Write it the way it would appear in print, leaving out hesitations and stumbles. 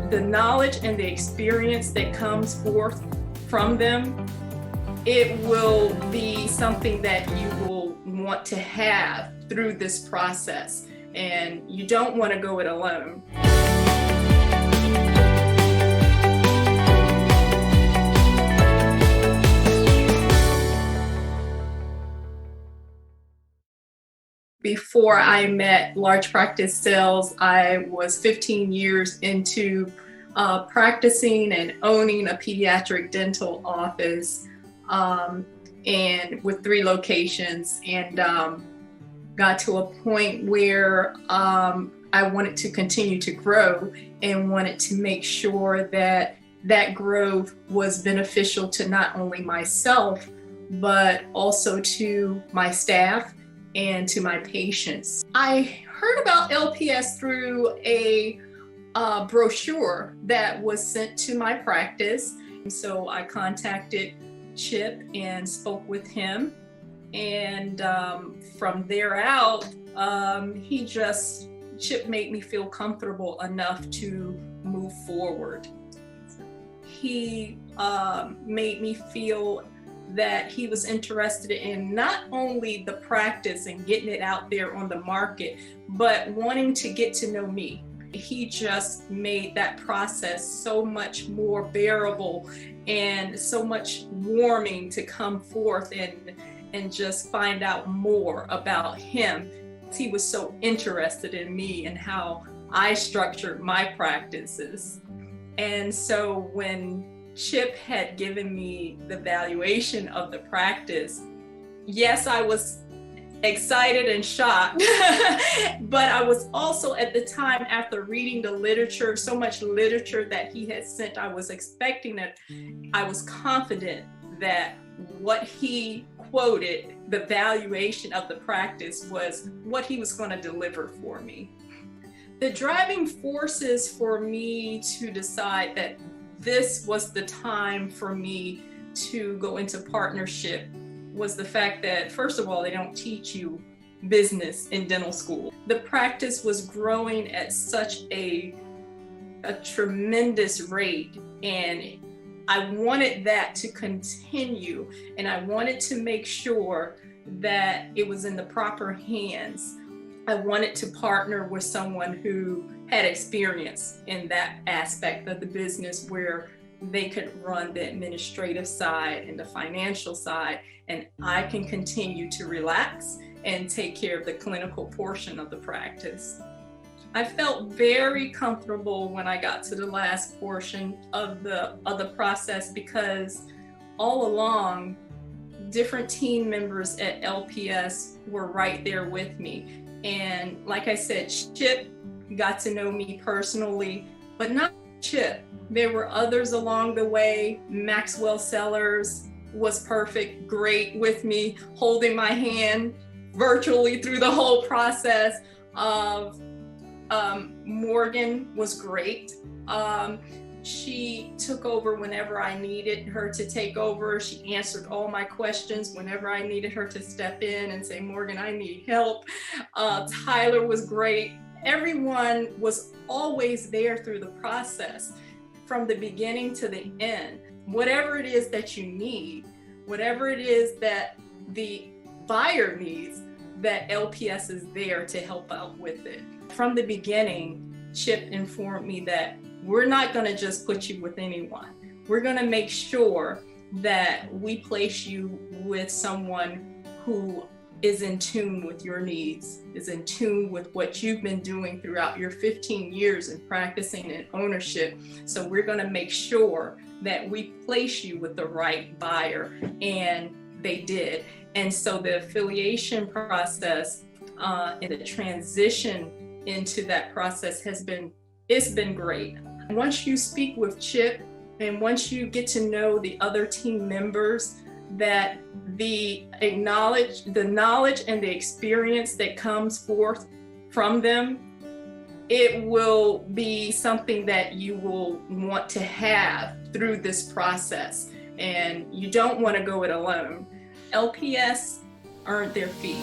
the knowledge and the experience that comes forth from them, it will be something that you will want to have through this process, and you don't want to go it alone. Before I met large practice sales, I was 15 years into practicing and owning a pediatric dental office, and with 3 locations, and got to a point where I wanted to continue to grow and wanted to make sure that that growth was beneficial to not only myself, but also to my staff and to my patients. I heard about LPS through a brochure that was sent to my practice. So I contacted Chip and spoke with him. And from there out, Chip made me feel comfortable enough to move forward. He made me feel that he was interested in not only the practice and getting it out there on the market, but wanting to get to know me. He just made that process so much more bearable and so much warming to come forth and just find out more about him. He was so interested in me and how I structured my practices. And so when Chip had given me the valuation of the practice, yes, I was excited and shocked, but I was also at the time, after reading the literature, so much literature that he had sent, I was expecting that, I was confident that what he quoted, the valuation of the practice, was what he was going to deliver for me. The driving forces for me to decide that this was the time for me to go into partnership was the fact that, first of all, they don't teach you business in dental school. The practice was growing at such a tremendous rate, and I wanted that to continue, and I wanted to make sure that it was in the proper hands. I wanted to partner with someone who had experience in that aspect of the business, where they could run the administrative side and the financial side, and I can continue to relax and take care of the clinical portion of the practice. I felt very comfortable when I got to the last portion of the process, because all along, different team members at LPS were right there with me. And like I said, Chip got to know me personally, but not Chip. There were others along the way. Maxwell Sellers was perfect, great with me, holding my hand virtually through the whole process. Morgan was great. She took over whenever I needed her to take over. She answered all my questions whenever I needed her to step in and say, Morgan, I need help. Tyler was great. Everyone was always there through the process, from the beginning to the end. Whatever it is that you need, whatever it is that the buyer needs, that LPS is there to help out with it. From the beginning, Chip informed me that we're not going to just put you with anyone. We're going to make sure that we place you with someone who is in tune with your needs, is in tune with what you've been doing throughout your 15 years in practicing and ownership. So we're going to make sure that we place you with the right buyer, and they did. And so the affiliation process and the transition into that process it's been great. Once you speak with Chip, and once you get to know the other team members, that the knowledge and the experience that comes forth from them, it will be something that you will want to have through this process, and you don't want to go it alone. LPS earned their fee.